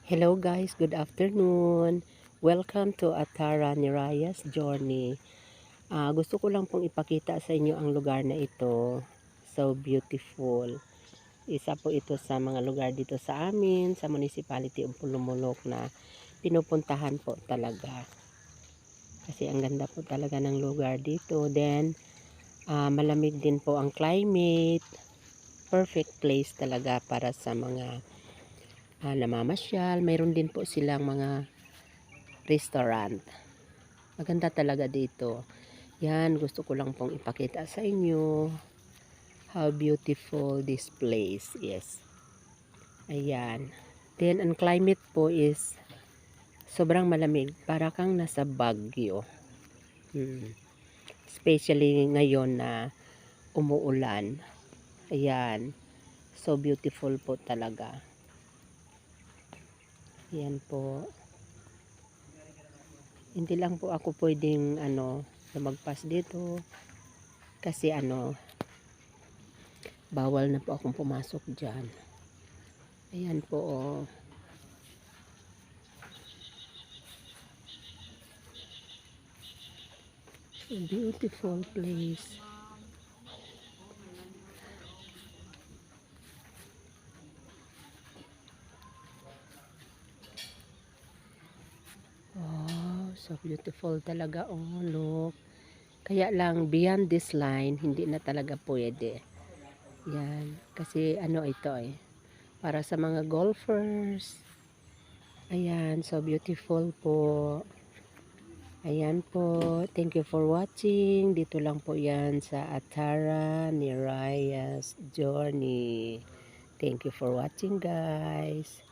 Hello guys, good afternoon. Welcome to Atara Niraya's Journey. Gusto ko lang pong ipakita sa inyo ang lugar na ito. So beautiful. Isa po ito sa mga lugar dito sa amin, sa Municipality of Pulumulok na pinupuntahan po talaga. Kasi ang ganda po talaga ng lugar dito. Then, malamig din po ang climate. Perfect place talaga para sa mga namamasyal. Mayroon din po silang mga restaurant. Maganda talaga dito. Yan, gusto ko lang pong ipakita sa inyo how beautiful this place is. Ayan. Then, ang climate po is sobrang malamig. Para kang nasa Baguio. Especially ngayon na umuulan. Ayan. So beautiful po talaga. Ayan po. Hindi lang po ako pwedeng lumagpas dito kasi bawal na po akong pumasok dyan. Ayan po oh. A beautiful place. Oh, so beautiful talaga. Oh, look. Kaya lang beyond this line, hindi na talaga pwede. Yan. Kasi ito para sa mga golfers. Ayan, so beautiful po. Ayan po. Thank you for watching. Dito lang po yan sa Atara Niraya's Journey. Thank you for watching guys.